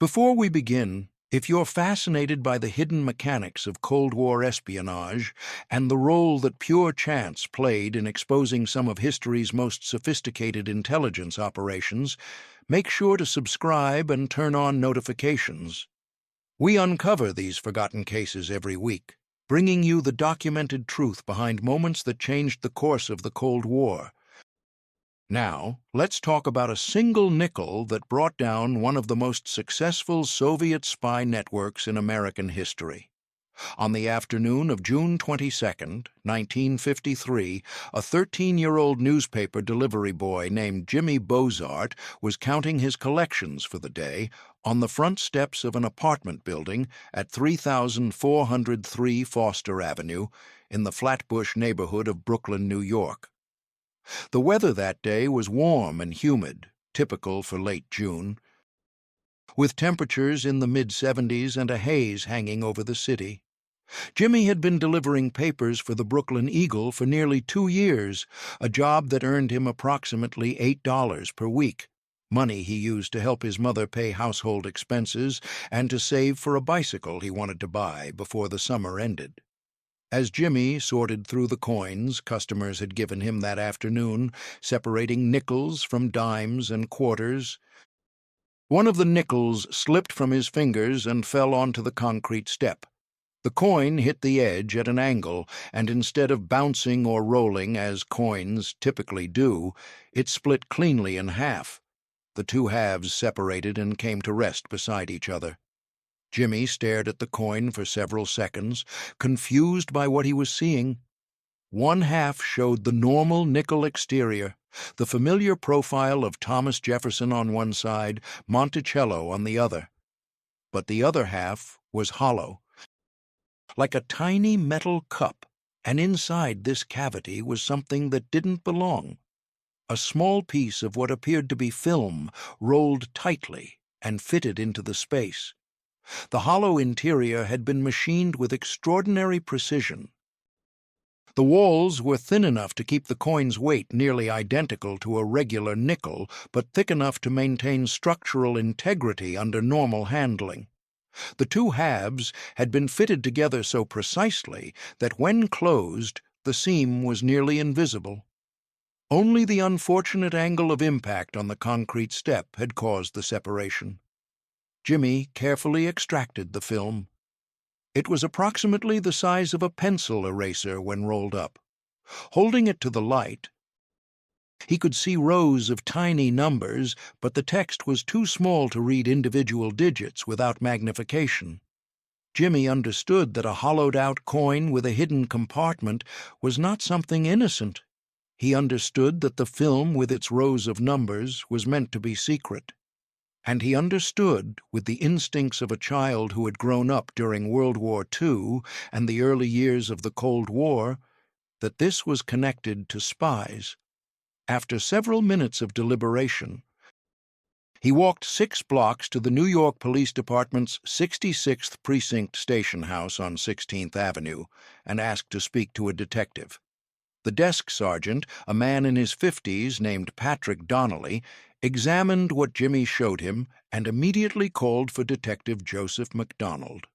Before we begin, if you're fascinated by the hidden mechanics of Cold War espionage and the role that pure chance played in exposing some of history's most sophisticated intelligence operations, make sure to subscribe and turn on notifications. We uncover these forgotten cases every week, bringing you the documented truth behind moments that changed the course of the Cold War. Now, let's talk about a single nickel that brought down one of the most successful Soviet spy networks in American history. On the afternoon of June 22, 1953, a 13-year-old newspaper delivery boy named Jimmy Bozart was counting his collections for the day on the front steps of an apartment building at 3403 Foster Avenue in the Flatbush neighborhood of Brooklyn, New York. The weather that day was warm and humid, typical for late June, with temperatures in the mid-70s and a haze hanging over the city. Jimmy had been delivering papers for the Brooklyn Eagle for nearly 2 years, a job that earned him approximately $8 per week, money he used to help his mother pay household expenses and to save for a bicycle he wanted to buy before the summer ended. As Jimmy sorted through the coins customers had given him that afternoon, separating nickels from dimes and quarters, one of the nickels slipped from his fingers and fell onto the concrete step. The coin hit the edge at an angle, and instead of bouncing or rolling as coins typically do, it split cleanly in half. The two halves separated and came to rest beside each other. Jimmy stared at the coin for several seconds, confused by what he was seeing. One half showed the normal nickel exterior, the familiar profile of Thomas Jefferson on one side, Monticello on the other. But the other half was hollow, like a tiny metal cup, and inside this cavity was something that didn't belong. A small piece of what appeared to be film rolled tightly and fitted into the space. The hollow interior had been machined with extraordinary precision. The walls were thin enough to keep the coin's weight nearly identical to a regular nickel, but thick enough to maintain structural integrity under normal handling. The two halves had been fitted together so precisely that when closed, the seam was nearly invisible. Only the unfortunate angle of impact on the concrete step had caused the separation. Jimmy carefully extracted the film. It was approximately the size of a pencil eraser when rolled up. Holding it to the light, he could see rows of tiny numbers, but the text was too small to read individual digits without magnification. Jimmy understood that a hollowed-out coin with a hidden compartment was not something innocent. He understood that the film with its rows of numbers was meant to be secret. And he understood, with the instincts of a child who had grown up during World War II and the early years of the Cold War, that this was connected to spies. After several minutes of deliberation, he walked 6 blocks to the New York Police Department's 66th Precinct Station House on 16th Avenue and asked to speak to a detective. The desk sergeant, a man in his 50s named Patrick Donnelly, examined what Jimmy showed him and immediately called for Detective Joseph McDonald.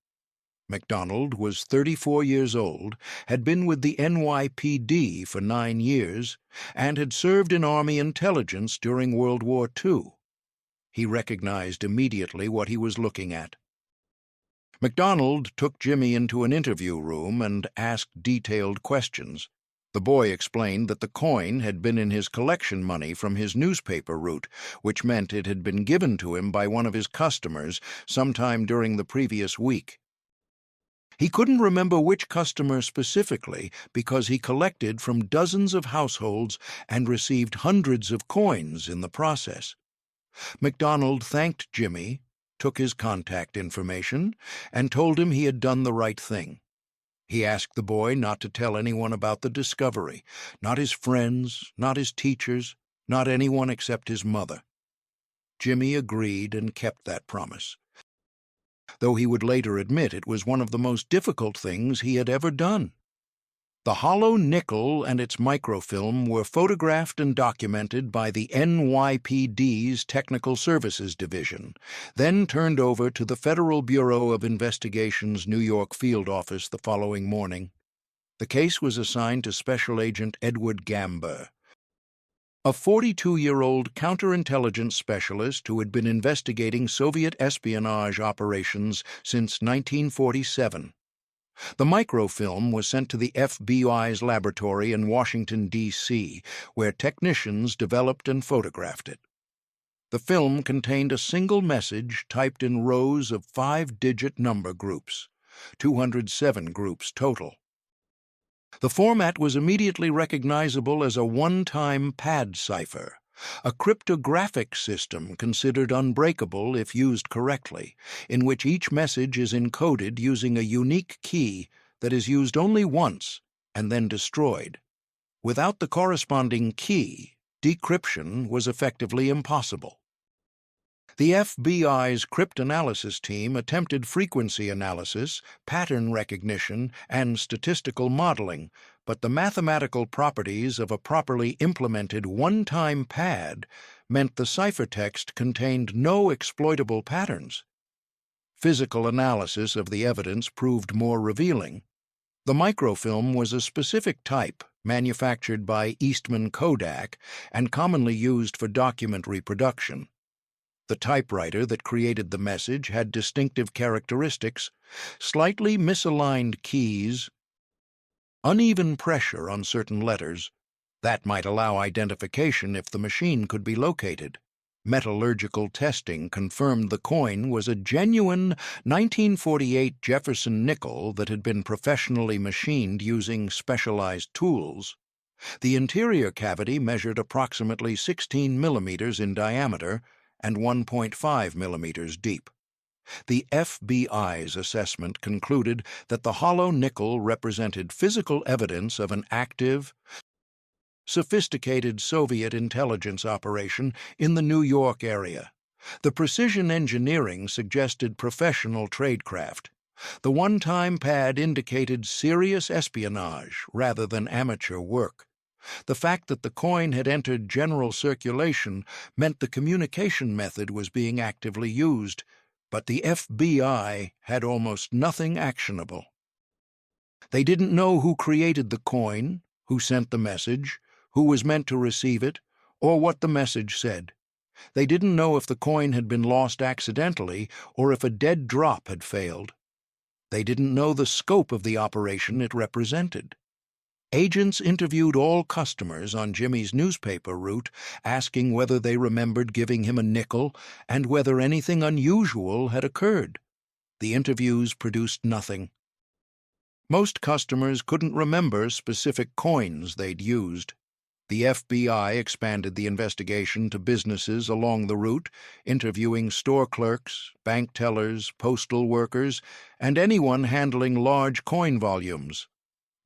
McDonald was 34 years old, had been with the NYPD for 9 years, and had served in Army intelligence during World War II. He recognized immediately what he was looking at. McDonald took Jimmy into an interview room and asked detailed questions. The boy explained that the coin had been in his collection money from his newspaper route, which meant it had been given to him by one of his customers sometime during the previous week. He couldn't remember which customer specifically because he collected from dozens of households and received hundreds of coins in the process. McDonald thanked Jimmy, took his contact information, and told him he had done the right thing. He asked the boy not to tell anyone about the discovery, not his friends, not his teachers, not anyone except his mother. Jimmy agreed and kept that promise, though he would later admit it was one of the most difficult things he had ever done. The hollow nickel and its microfilm were photographed and documented by the NYPD's Technical Services Division, then turned over to the Federal Bureau of Investigation's New York field office the following morning. The case was assigned to Special Agent Edward Gamber, a 42-year-old counterintelligence specialist who had been investigating Soviet espionage operations since 1947. The microfilm was sent to the FBI's laboratory in Washington, D.C., where technicians developed and photographed it. The film contained a single message typed in rows of 5-digit number groups, 207 groups total. The format was immediately recognizable as a one-time pad cipher, a cryptographic system considered unbreakable if used correctly, in which each message is encoded using a unique key that is used only once and then destroyed. Without the corresponding key, decryption was effectively impossible. The FBI's cryptanalysis team attempted frequency analysis, pattern recognition, and statistical modeling, but the mathematical properties of a properly implemented one-time pad meant the ciphertext contained no exploitable patterns. Physical analysis of the evidence proved more revealing. The microfilm was a specific type manufactured by Eastman Kodak and commonly used for document reproduction. The typewriter that created the message had distinctive characteristics: slightly misaligned keys, uneven pressure on certain letters. That might allow identification if the machine could be located. Metallurgical testing confirmed the coin was a genuine 1948 Jefferson nickel that had been professionally machined using specialized tools. The interior cavity measured approximately 16 millimeters in diameter and 1.5 millimeters deep. The FBI's assessment concluded that the hollow nickel represented physical evidence of an active, sophisticated Soviet intelligence operation in the New York area. The precision engineering suggested professional tradecraft. The one-time pad indicated serious espionage rather than amateur work. The fact that the coin had entered general circulation meant the communication method was being actively used, but the FBI had almost nothing actionable. They didn't know who created the coin, who sent the message, who was meant to receive it, or what the message said. They didn't know if the coin had been lost accidentally or if a dead drop had failed. They didn't know the scope of the operation it represented. Agents interviewed all customers on Jimmy's newspaper route, asking whether they remembered giving him a nickel and whether anything unusual had occurred. The interviews produced nothing. Most customers couldn't remember specific coins they'd used. The FBI expanded the investigation to businesses along the route, interviewing store clerks, bank tellers, postal workers, and anyone handling large coin volumes.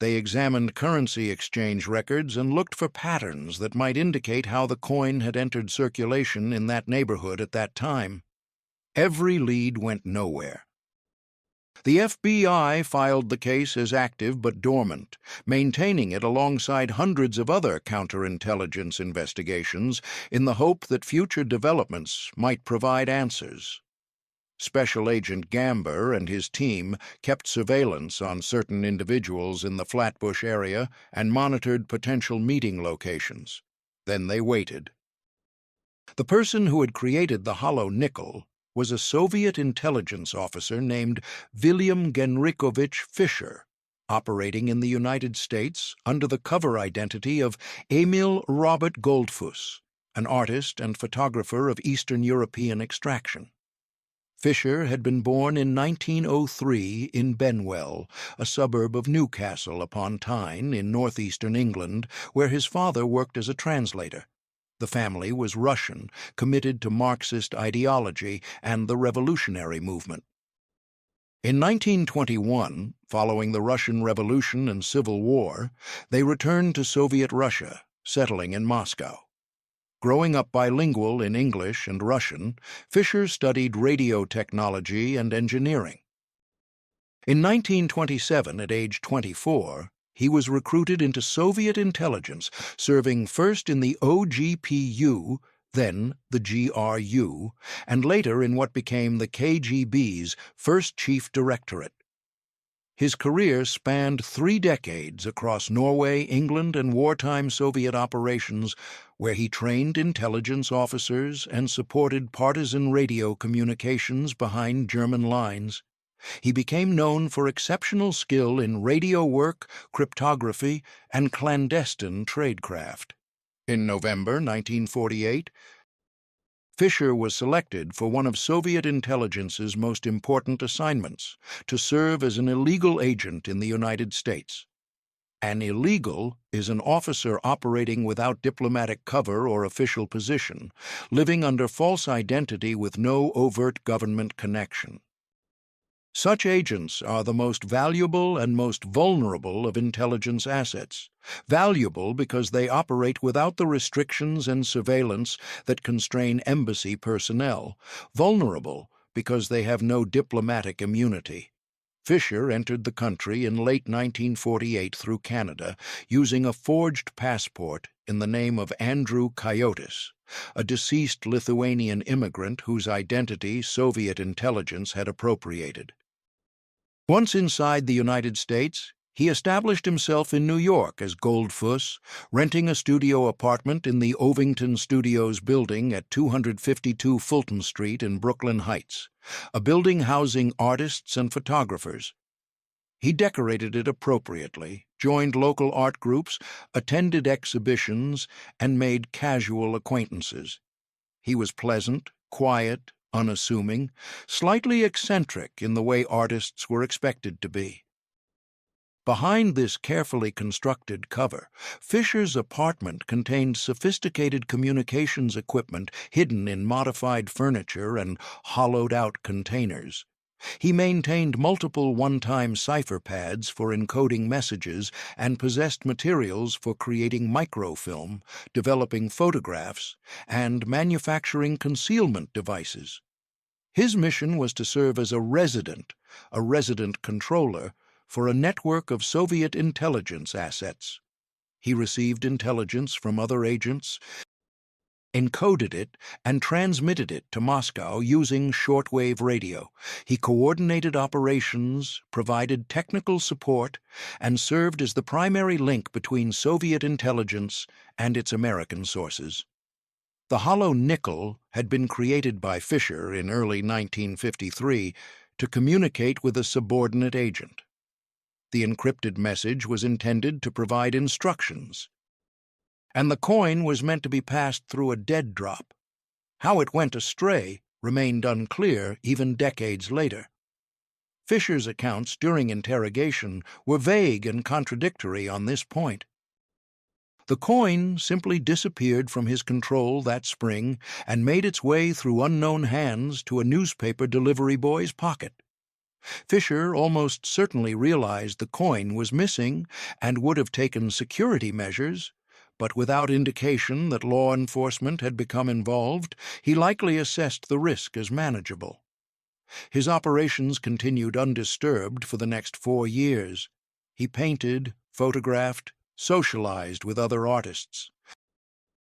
They examined currency exchange records and looked for patterns that might indicate how the coin had entered circulation in that neighborhood at that time. Every lead went nowhere. The FBI filed the case as active but dormant, maintaining it alongside hundreds of other counterintelligence investigations in the hope that future developments might provide answers. Special Agent Gamber and his team kept surveillance on certain individuals in the Flatbush area and monitored potential meeting locations. Then they waited. The person who had created the hollow nickel was a Soviet intelligence officer named Vilyam Fisher, operating in the United States under the cover identity of Emil Robert Goldfuss, an artist and photographer of Eastern European extraction. Fisher had been born in 1903 in Benwell, a suburb of Newcastle upon Tyne in northeastern England, where his father worked as a translator. The family was Russian, committed to Marxist ideology and the revolutionary movement. In 1921, following the Russian Revolution and Civil War, they returned to Soviet Russia, settling in Moscow. Growing up bilingual in English and Russian, Fisher studied radio technology and engineering. In 1927, at age 24, He was recruited into Soviet intelligence, serving first in the OGPU, then the GRU, and later in what became the KGB's First Chief Directorate. His career spanned 3 decades across Norway, England, and wartime Soviet operations, where he trained intelligence officers and supported partisan radio communications behind German lines. He became known for exceptional skill in radio work, cryptography, and clandestine tradecraft. In November 1948, Fisher was selected for one of Soviet intelligence's most important assignments, to serve as an illegal agent in the United States. An illegal is an officer operating without diplomatic cover or official position, living under false identity with no overt government connection. Such agents are the most valuable and most vulnerable of intelligence assets. Valuable because they operate without the restrictions and surveillance that constrain embassy personnel. Vulnerable because they have no diplomatic immunity. Fisher entered the country in late 1948 through Canada using a forged passport in the name of Andrew Coyotis, a deceased Lithuanian immigrant whose identity Soviet intelligence had appropriated. Once inside the United States, he established himself in New York as Goldfuss, renting a studio apartment in the Ovington Studios building at 252 Fulton Street in Brooklyn Heights, a building housing artists and photographers. He decorated it appropriately, joined local art groups, attended exhibitions, and made casual acquaintances. He was pleasant, quiet, unassuming, slightly eccentric in the way artists were expected to be. Behind this carefully constructed cover, Fisher's apartment contained sophisticated communications equipment hidden in modified furniture and hollowed-out containers. He maintained multiple one-time cipher pads for encoding messages and possessed materials for creating microfilm, developing photographs, and manufacturing concealment devices. His mission was to serve as a resident controller, for a network of Soviet intelligence assets. He received intelligence from other agents, encoded it, and transmitted it to Moscow using shortwave radio. He coordinated operations, provided technical support, and served as the primary link between Soviet intelligence and its American sources. The hollow nickel had been created by Fisher in early 1953 to communicate with a subordinate agent. The encrypted message was intended to provide instructions, and the coin was meant to be passed through a dead drop. How it went astray remained unclear even decades later. Fisher's accounts during interrogation were vague and contradictory on this point. The coin simply disappeared from his control that spring and made its way through unknown hands to a newspaper delivery boy's pocket. Fisher almost certainly realized the coin was missing and would have taken security measures, but without indication that law enforcement had become involved, he likely assessed the risk as manageable. His operations continued undisturbed for the next 4 years. He painted, photographed, socialized with other artists,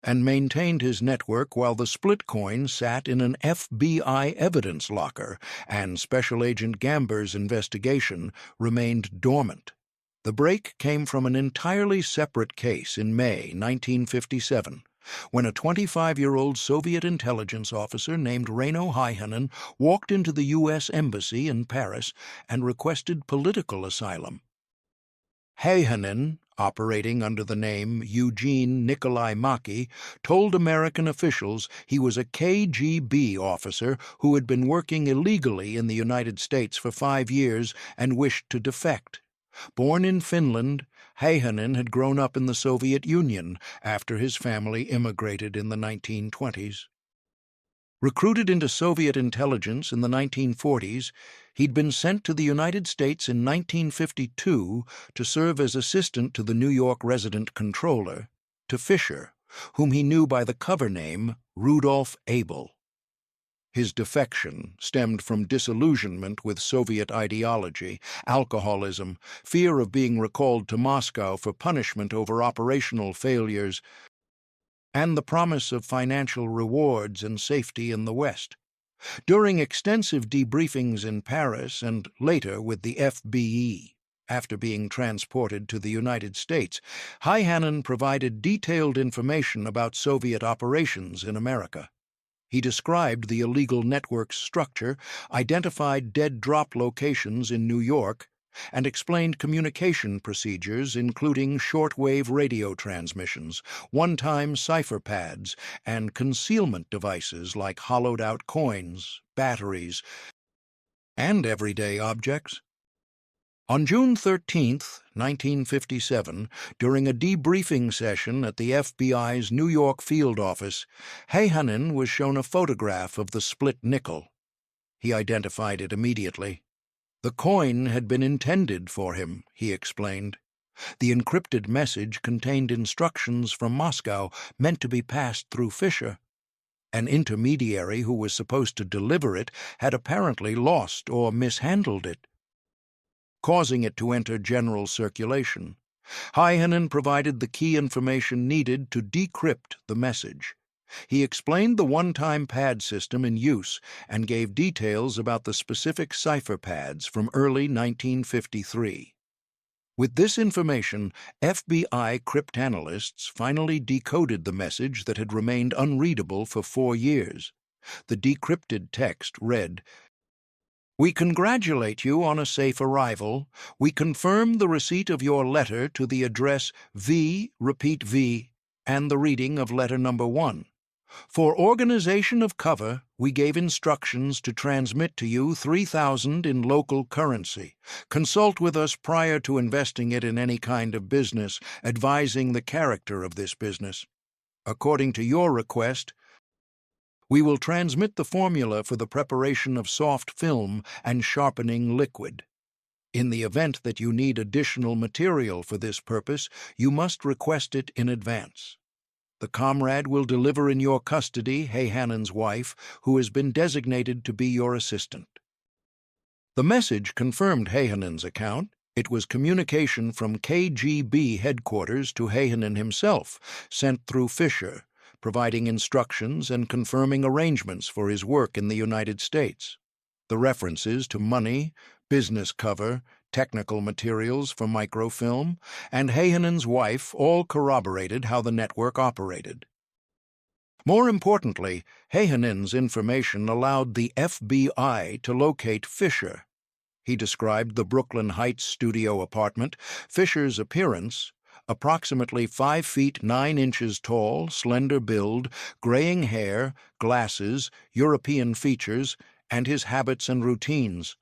and maintained his network while the split coin sat in an FBI evidence locker and Special Agent Gamber's investigation remained dormant. The break came from an entirely separate case in May 1957, when a 25-year-old Soviet intelligence officer named Reino Häyhänen walked into the U.S. Embassy in Paris and requested political asylum. Häyhänen, operating under the name Eugene Nikolai Maki, told American officials he was a KGB officer who had been working illegally in the United States for 5 years and wished to defect. Born in Finland, Häyhänen had grown up in the Soviet Union after his family immigrated in the 1920s. Recruited into Soviet intelligence in the 1940s, he'd been sent to the United States in 1952 to serve as assistant to the New York resident controller, to Fisher, whom he knew by the cover name Rudolf Abel. His defection stemmed from disillusionment with Soviet ideology, alcoholism, fear of being recalled to Moscow for punishment over operational failures, and the promise of financial rewards and safety in the West. During extensive debriefings in Paris and later with the FBE, after being transported to the United States, Häyhänen provided detailed information about Soviet operations in America. He described the illegal network's structure, identified dead drop locations in New York, and explained communication procedures including shortwave radio transmissions, one-time cipher pads, and concealment devices like hollowed-out coins, batteries, and everyday objects. On June 13, 1957, during a debriefing session at the FBI's New York field office, Häyhänen was shown a photograph of the split nickel. He identified it immediately. The coin had been intended for him, he explained. The encrypted message contained instructions from Moscow meant to be passed through Fisher. An intermediary who was supposed to deliver it had apparently lost or mishandled it, causing it to enter general circulation. Häyhänen provided the key information needed to decrypt the message. He explained the one-time pad system in use and gave details about the specific cipher pads from early 1953. With this information, FBI cryptanalysts finally decoded the message that had remained unreadable for 4 years. The decrypted text read, "We congratulate you on a safe arrival. We confirm the receipt of your letter to the address V, repeat V, and the reading of letter number 1. For organization of cover, we gave instructions to transmit to you 3,000 in local currency. Consult with us prior to investing it in any kind of business, advising the character of this business. According to your request, we will transmit the formula for the preparation of soft film and sharpening liquid. In the event that you need additional material for this purpose, you must request it in advance. The comrade will deliver in your custody Häyhänen's wife, who has been designated to be your assistant." The message confirmed Häyhänen's account. It was communication from KGB headquarters to Häyhänen himself, sent through Fisher, providing instructions and confirming arrangements for his work in the United States. The references to money, business cover, technical materials for microfilm, and Häyhänen's wife all corroborated how the network operated. More importantly, Häyhänen's information allowed the FBI to locate Fisher. He described the Brooklyn Heights studio apartment. Fisher's appearance: approximately 5 feet 9 inches tall, slender build, graying hair, glasses, European features, and his habits and routines.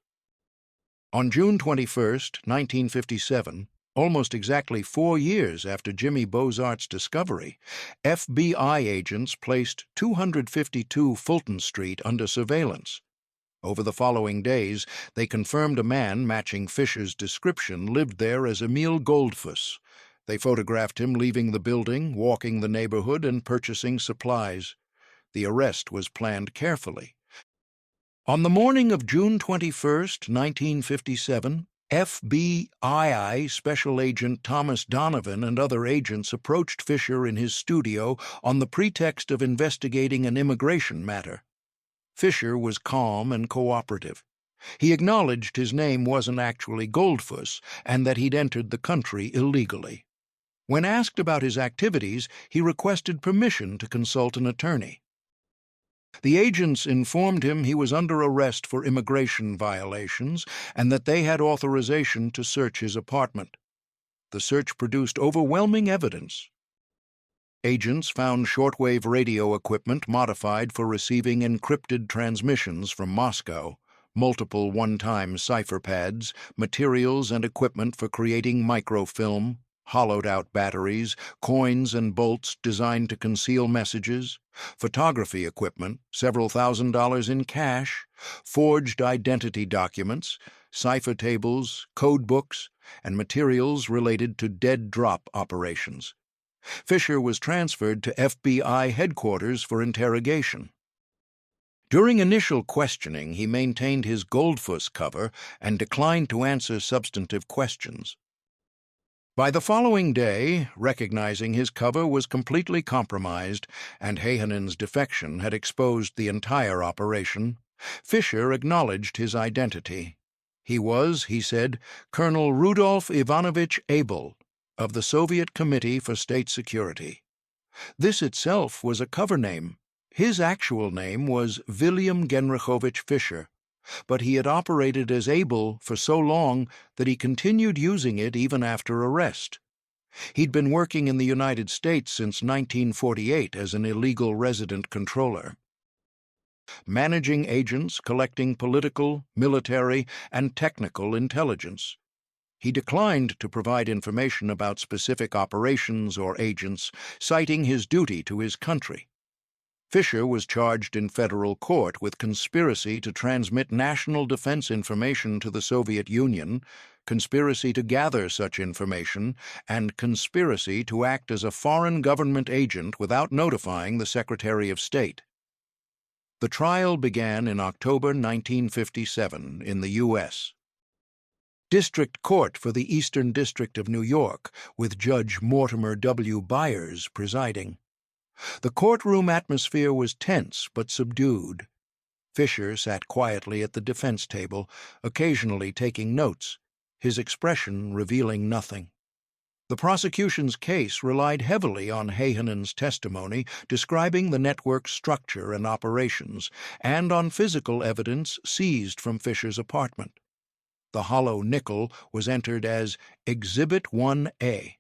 On June 21, 1957, almost exactly 4 years after Jimmy Bozart's discovery, FBI agents placed 252 Fulton Street under surveillance. Over the following days, they confirmed a man matching Fisher's description lived there as Emil Goldfuss. They photographed him leaving the building, walking the neighborhood, and purchasing supplies. The arrest was planned carefully. On the morning of June 21, 1957, FBI Special Agent Thomas Donovan and other agents approached Fisher in his studio on the pretext of investigating an immigration matter. Fisher was calm and cooperative. He acknowledged his name wasn't actually Goldfuss and that he'd entered the country illegally. When asked about his activities, he requested permission to consult an attorney. The agents informed him he was under arrest for immigration violations and that they had authorization to search his apartment. The search produced overwhelming evidence. Agents found shortwave radio equipment modified for receiving encrypted transmissions from Moscow, multiple one-time cipher pads, materials and equipment for creating microfilm, hollowed-out batteries, coins and bolts designed to conceal messages, photography equipment, several $1,000s in cash, forged identity documents, cipher tables, code books, and materials related to dead drop operations. Fisher was transferred to FBI headquarters for interrogation. During initial questioning, he maintained his Goldfuss cover and declined to answer substantive questions. By the following day, recognizing his cover was completely compromised and Häyhänen's defection had exposed the entire operation, Fisher acknowledged his identity. He was, he said, Colonel Rudolf Ivanovich Abel of the Soviet Committee for State Security. This itself was a cover name. His actual name was Vilyam Fisher, but he had operated as Abel for so long that he continued using it even after arrest. He'd been working in the United States since 1948 as an illegal resident controller, managing agents, collecting political, military, and technical intelligence. He declined to provide information about specific operations or agents, citing his duty to his country. Fisher was charged in federal court with conspiracy to transmit national defense information to the Soviet Union, conspiracy to gather such information, and conspiracy to act as a foreign government agent without notifying the Secretary of State. The trial began in October 1957 in the U.S. District Court for the Eastern District of New York, with Judge Mortimer W. Byers presiding. The courtroom atmosphere was tense but subdued. Fisher sat quietly at the defense table, occasionally taking notes, his expression revealing nothing. The prosecution's case relied heavily on Häyhänen's testimony describing the network's structure and operations, and on physical evidence seized from Fisher's apartment. The hollow nickel was entered as Exhibit 1A.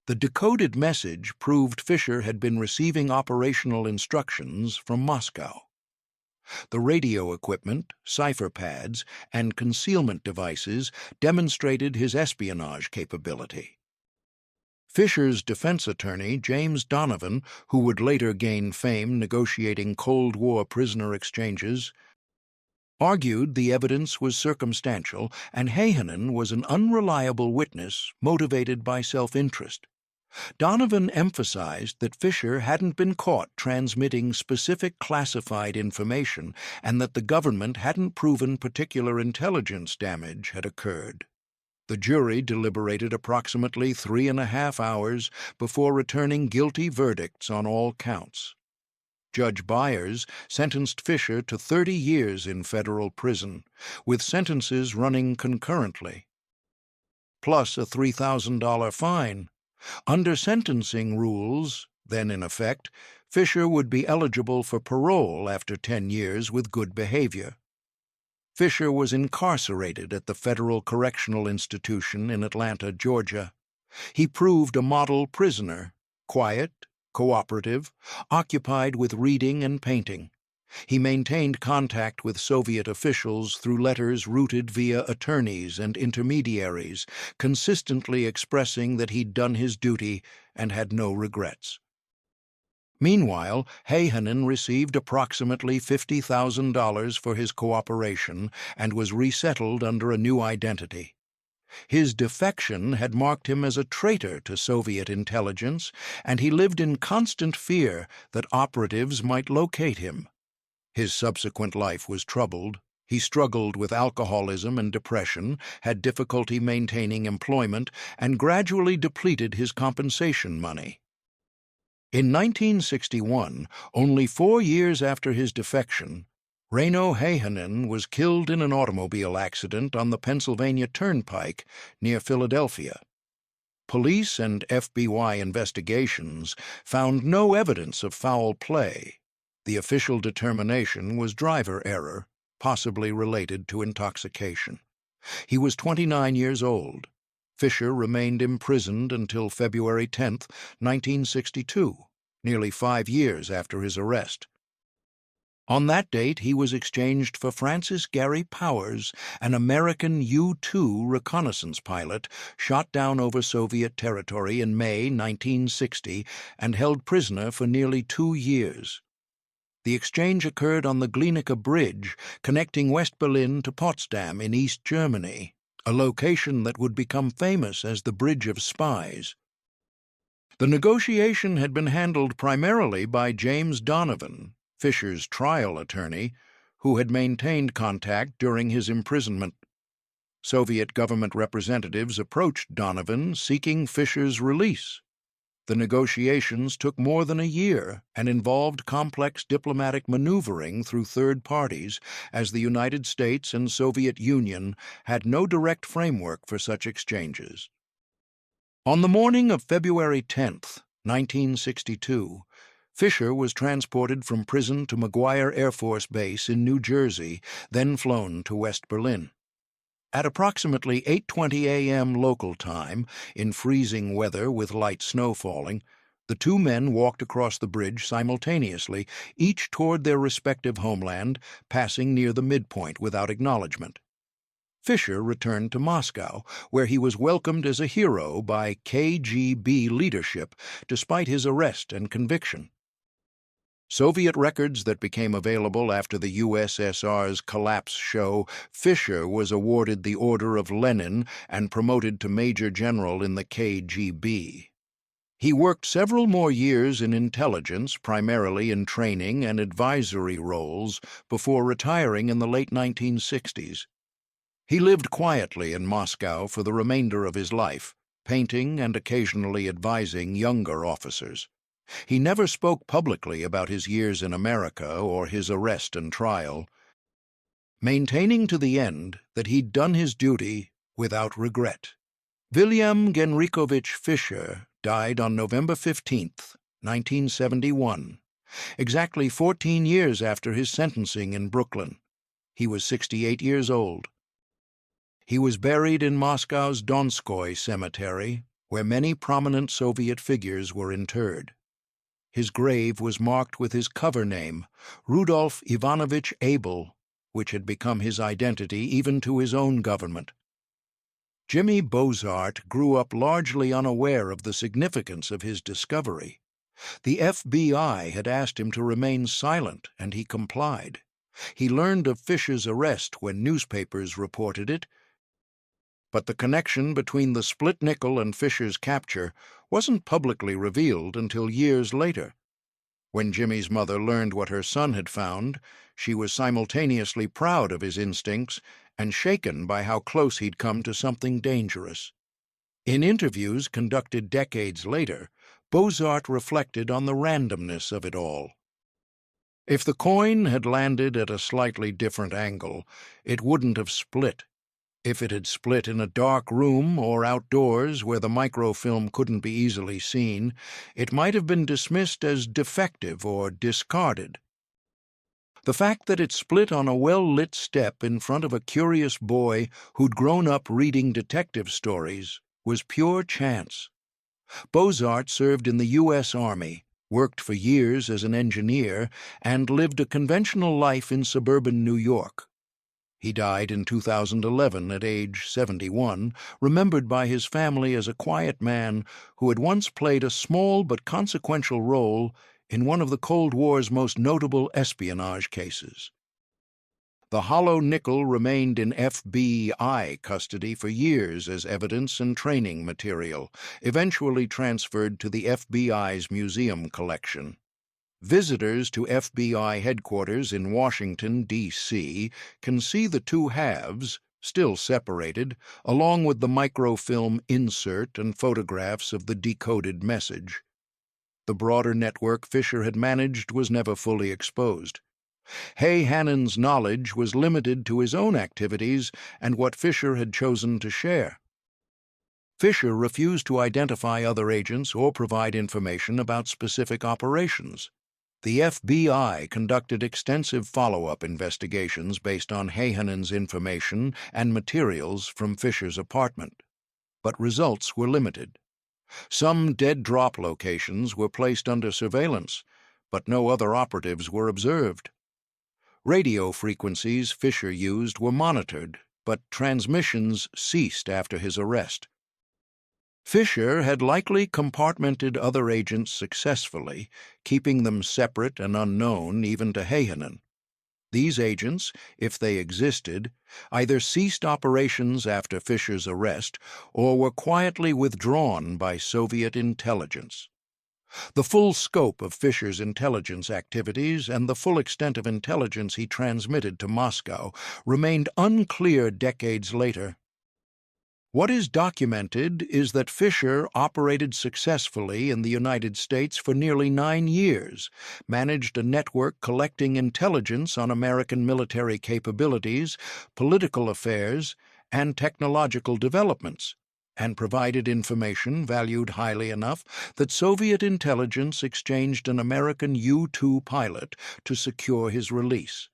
The decoded message proved Fisher had been receiving operational instructions from Moscow. The radio equipment, cipher pads, and concealment devices demonstrated his espionage capability. Fisher's defense attorney, James Donovan, who would later gain fame negotiating Cold War prisoner exchanges, argued the evidence was circumstantial and Häyhänen was an unreliable witness motivated by self-interest. Donovan emphasized that Fisher hadn't been caught transmitting specific classified information and that the government hadn't proven particular intelligence damage had occurred. The jury deliberated approximately 3.5 hours before returning guilty verdicts on all counts. Judge Byers sentenced Fisher to 30 years in federal prison, with sentences running concurrently, plus a $3,000 fine. Under sentencing rules, then in effect, Fisher would be eligible for parole after 10 years with good behavior. Fisher was incarcerated at the Federal Correctional Institution in Atlanta, Georgia. He proved a model prisoner, quiet, cooperative, occupied with reading and painting. He maintained contact with Soviet officials through letters routed via attorneys and intermediaries, consistently expressing that he'd done his duty and had no regrets. Meanwhile, Häyhänen received approximately $50,000 for his cooperation and was resettled under a new identity. His defection had marked him as a traitor to Soviet intelligence, and he lived in constant fear that operatives might locate him. His subsequent life was troubled. He struggled with alcoholism and depression, had difficulty maintaining employment, and gradually depleted his compensation money. In 1961, only 4 years after his defection, Reino Häyhänen was killed in an automobile accident on the Pennsylvania Turnpike near Philadelphia. Police and FBI investigations found no evidence of foul play. The official determination was driver error, possibly related to intoxication. He was 29 years old. Fisher remained imprisoned until February 10, 1962, nearly 5 years after his arrest. On that date, he was exchanged for Francis Gary Powers, an American U-2 reconnaissance pilot shot down over Soviet territory in May 1960 and held prisoner for nearly 2 years. The exchange occurred on the Glienicke Bridge, connecting West Berlin to Potsdam in East Germany, a location that would become famous as the Bridge of Spies. The negotiation had been handled primarily by James Donovan. Fisher's trial attorney, who had maintained contact during his imprisonment. Soviet government representatives approached Donovan seeking Fisher's release. The negotiations took more than a year and involved complex diplomatic maneuvering through third parties, as the United States and Soviet Union had no direct framework for such exchanges. On the morning of February 10, 1962, Fisher was transported from prison to McGuire Air Force Base in New Jersey, then flown to West Berlin. At approximately 8:20 a.m. local time, in freezing weather with light snow falling, the two men walked across the bridge simultaneously, each toward their respective homeland, passing near the midpoint without acknowledgement. Fisher returned to Moscow, where he was welcomed as a hero by KGB leadership, despite his arrest and conviction. Soviet records that became available after the USSR's collapse show Fisher was awarded the Order of Lenin and promoted to Major General in the KGB. He worked several more years in intelligence, primarily in training and advisory roles, before retiring in the late 1960s. He lived quietly in Moscow for the remainder of his life, painting and occasionally advising younger officers. He never spoke publicly about his years in America or his arrest and trial, maintaining to the end that he'd done his duty without regret. Vilyam Fisher died on November 15, 1971, exactly 14 years after his sentencing in Brooklyn. He was 68 years old. He was buried in Moscow's Donskoy Cemetery, where many prominent Soviet figures were interred. His grave was marked with his cover name, Rudolf Ivanovich Abel, which had become his identity even to his own government. Jimmy Bozart grew up largely unaware of the significance of his discovery. The FBI had asked him to remain silent, and he complied. He learned of Fisher's arrest when newspapers reported it, but the connection between the split nickel and Fisher's capture wasn't publicly revealed until years later. When Jimmy's mother learned what her son had found, she was simultaneously proud of his instincts and shaken by how close he'd come to something dangerous. In interviews conducted decades later, Bozart reflected on the randomness of it all. If the coin had landed at a slightly different angle, it wouldn't have split. If it had split in a dark room or outdoors where the microfilm couldn't be easily seen, it might have been dismissed as defective or discarded. The fact that it split on a well-lit step in front of a curious boy who'd grown up reading detective stories was pure chance. Bozart served in the U.S. Army, worked for years as an engineer, and lived a conventional life in suburban New York. He died in 2011 at age 71, remembered by his family as a quiet man who had once played a small but consequential role in one of the Cold War's most notable espionage cases. The hollow nickel remained in FBI custody for years as evidence and training material, eventually transferred to the FBI's museum collection. Visitors to FBI headquarters in Washington, D.C., can see the two halves, still separated, along with the microfilm insert and photographs of the decoded message. The broader network Fisher had managed was never fully exposed. Häyhänen's knowledge was limited to his own activities and what Fisher had chosen to share. Fisher refused to identify other agents or provide information about specific operations. The FBI conducted extensive follow-up investigations based on Häyhänen's information and materials from Fisher's apartment, but results were limited. Some dead-drop locations were placed under surveillance, but no other operatives were observed. Radio frequencies Fisher used were monitored, but transmissions ceased after his arrest. Fisher had likely compartmented other agents successfully, keeping them separate and unknown even to Häyhänen. These agents, if they existed, either ceased operations after Fisher's arrest or were quietly withdrawn by Soviet intelligence. The full scope of Fisher's intelligence activities and the full extent of intelligence he transmitted to Moscow remained unclear decades later. What is documented is that Fisher operated successfully in the United States for nearly 9 years, managed a network collecting intelligence on American military capabilities, political affairs, and technological developments, and provided information valued highly enough that Soviet intelligence exchanged an American U-2 pilot to secure his release.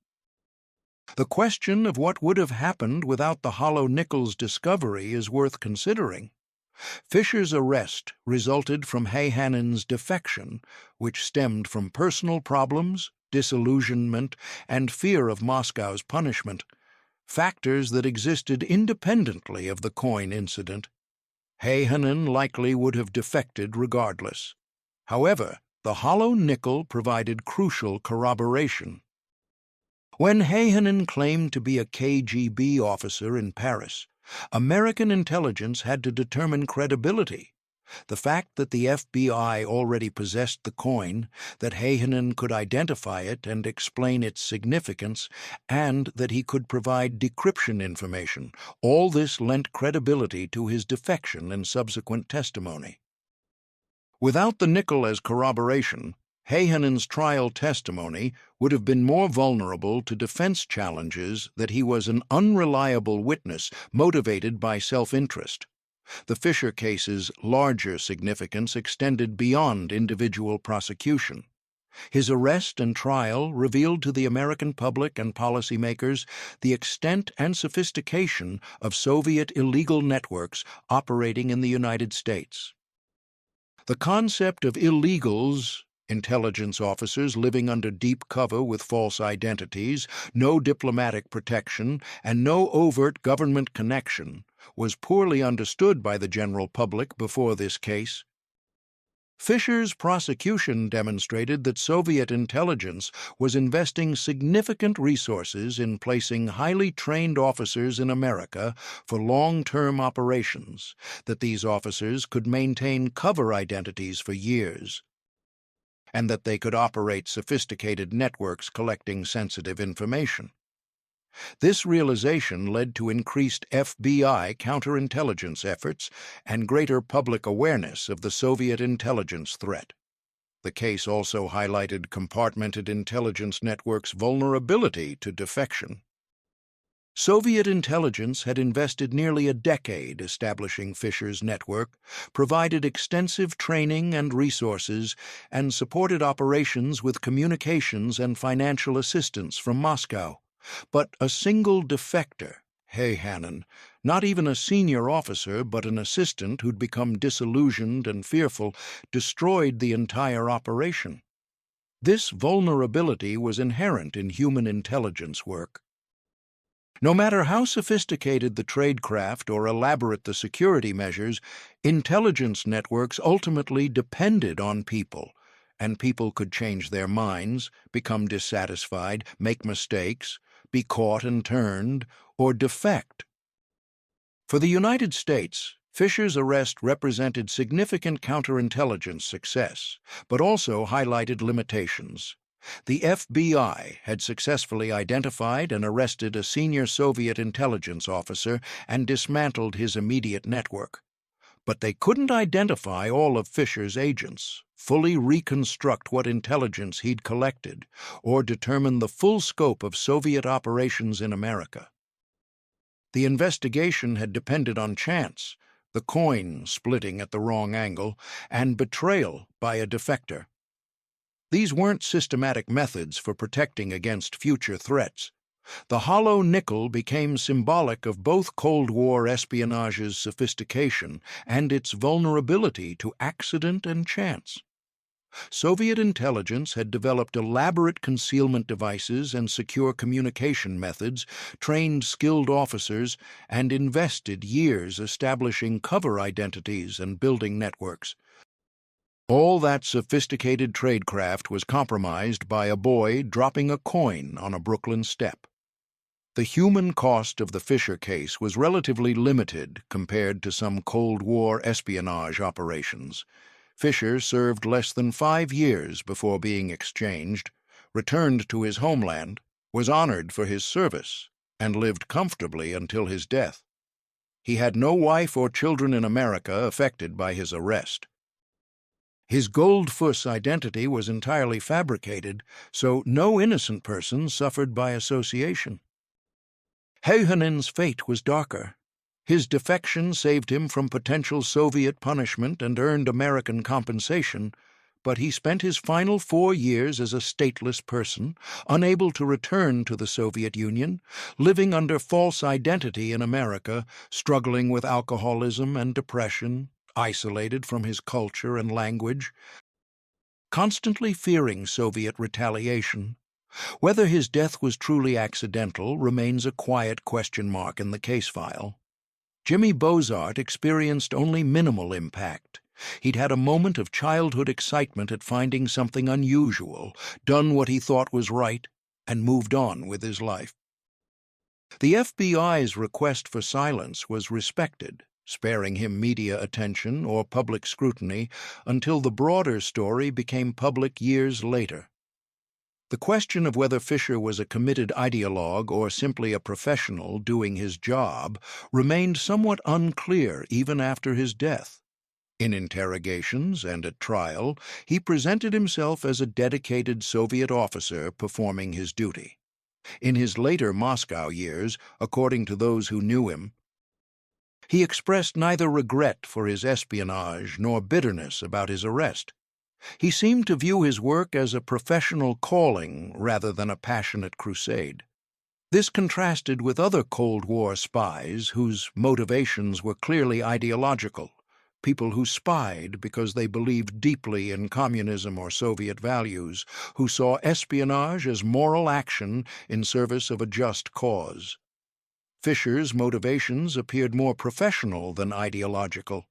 The question of what would have happened without the hollow nickel's discovery is worth considering. Fisher's arrest resulted from Häyhänen's defection, which stemmed from personal problems, disillusionment, and fear of Moscow's punishment, factors that existed independently of the coin incident. Häyhänen likely would have defected regardless. However, the hollow nickel provided crucial corroboration. When Häyhänen claimed to be a KGB officer in Paris, American intelligence had to determine credibility. The fact that the FBI already possessed the coin, that Häyhänen could identify it and explain its significance, and that he could provide decryption information, all this lent credibility to his defection and subsequent testimony. Without the nickel as corroboration, Häyhänen's trial testimony would have been more vulnerable to defense challenges that he was an unreliable witness motivated by self-interest. The Fisher case's larger significance extended beyond individual prosecution. His arrest and trial revealed to the American public and policymakers the extent and sophistication of Soviet illegal networks operating in the United States. The concept of illegals, intelligence officers living under deep cover with false identities, no diplomatic protection, and no overt government connection, was poorly understood by the general public before this case. Fisher's prosecution demonstrated that Soviet intelligence was investing significant resources in placing highly trained officers in America for long-term operations, that these officers could maintain cover identities for years, and that they could operate sophisticated networks collecting sensitive information. This realization led to increased FBI counterintelligence efforts and greater public awareness of the Soviet intelligence threat. The case also highlighted compartmented intelligence networks' vulnerability to defection. Soviet intelligence had invested nearly a decade establishing Fisher's network, provided extensive training and resources, and supported operations with communications and financial assistance from Moscow. But a single defector, Häyhänen, not even a senior officer but an assistant who'd become disillusioned and fearful, destroyed the entire operation. This vulnerability was inherent in human intelligence work. No matter how sophisticated the tradecraft or elaborate the security measures, intelligence networks ultimately depended on people, and people could change their minds, become dissatisfied, make mistakes, be caught and turned, or defect. For the United States, Fisher's arrest represented significant counterintelligence success, but also highlighted limitations. The FBI had successfully identified and arrested a senior Soviet intelligence officer and dismantled his immediate network. But they couldn't identify all of Fisher's agents, fully reconstruct what intelligence he'd collected, or determine the full scope of Soviet operations in America. The investigation had depended on chance, the coin splitting at the wrong angle, and betrayal by a defector. These weren't systematic methods for protecting against future threats. The hollow nickel became symbolic of both Cold War espionage's sophistication and its vulnerability to accident and chance. Soviet intelligence had developed elaborate concealment devices and secure communication methods, trained skilled officers, and invested years establishing cover identities and building networks. All that sophisticated tradecraft was compromised by a boy dropping a coin on a Brooklyn step. The human cost of the Fisher case was relatively limited compared to some Cold War espionage operations. Fisher served less than 5 years before being exchanged, returned to his homeland, was honored for his service, and lived comfortably until his death. He had no wife or children in America affected by his arrest. His Goldfuss identity was entirely fabricated, so no innocent person suffered by association. Häyhänen's fate was darker. His defection saved him from potential Soviet punishment and earned American compensation, but he spent his final 4 years as a stateless person, unable to return to the Soviet Union, living under false identity in America, struggling with alcoholism and depression, isolated from his culture and language, constantly fearing Soviet retaliation. Whether his death was truly accidental remains a quiet question mark in the case file. Jimmy Bozart experienced only minimal impact. He'd had a moment of childhood excitement at finding something unusual, done what he thought was right, and moved on with his life. The FBI's request for silence was respected, sparing him media attention or public scrutiny until the broader story became public years later. The question of whether Fisher was a committed ideologue or simply a professional doing his job remained somewhat unclear even after his death. In interrogations and at trial, he presented himself as a dedicated Soviet officer performing his duty. In his later Moscow years, according to those who knew him, he expressed neither regret for his espionage nor bitterness about his arrest. He seemed to view his work as a professional calling rather than a passionate crusade. This contrasted with other Cold War spies whose motivations were clearly ideological, people who spied because they believed deeply in communism or Soviet values, who saw espionage as moral action in service of a just cause. Fisher's motivations appeared more professional than ideological.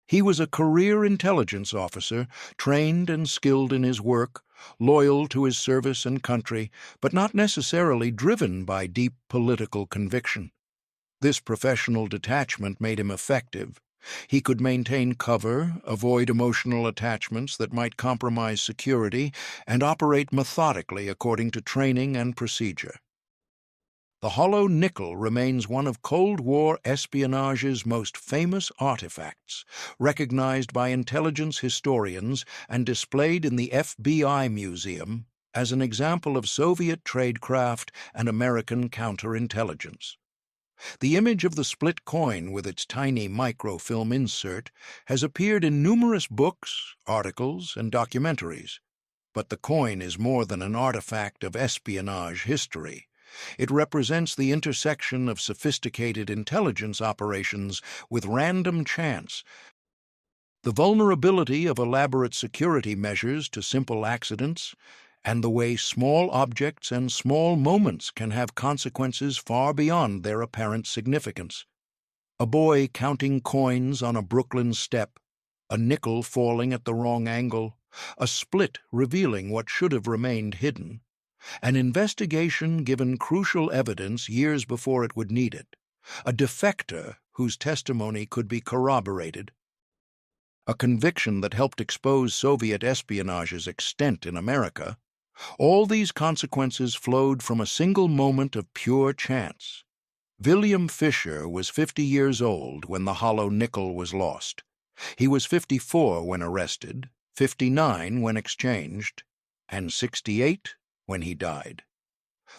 He was a career intelligence officer, trained and skilled in his work, loyal to his service and country, but not necessarily driven by deep political conviction. This professional detachment made him effective. He could maintain cover, avoid emotional attachments that might compromise security, and operate methodically according to training and procedure. The hollow nickel remains one of Cold War espionage's most famous artifacts, recognized by intelligence historians and displayed in the FBI Museum as an example of Soviet tradecraft and American counterintelligence. The image of the split coin with its tiny microfilm insert has appeared in numerous books, articles, and documentaries. But the coin is more than an artifact of espionage history. It represents the intersection of sophisticated intelligence operations with random chance, the vulnerability of elaborate security measures to simple accidents, and the way small objects and small moments can have consequences far beyond their apparent significance. A boy counting coins on a Brooklyn step, a nickel falling at the wrong angle, a split revealing what should have remained hidden. An investigation given crucial evidence years before it would need it, a defector whose testimony could be corroborated, a conviction that helped expose Soviet espionage's extent in America. All these consequences flowed from a single moment of pure chance. Vilyam Fisher was 50 years old when the hollow nickel was lost. He was 54 when arrested, 59 when exchanged, and 68 when he died.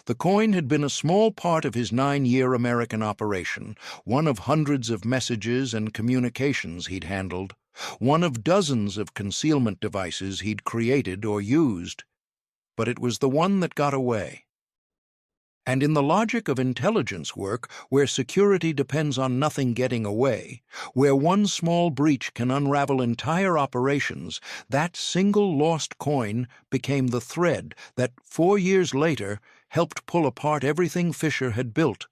The coin had been a small part of his 9-year American operation, one of hundreds of messages and communications he'd handled, one of dozens of concealment devices he'd created or used. But it was the one that got away. And in the logic of intelligence work, where security depends on nothing getting away, where one small breach can unravel entire operations, that single lost coin became the thread that, 4 years later, helped pull apart everything Fisher had built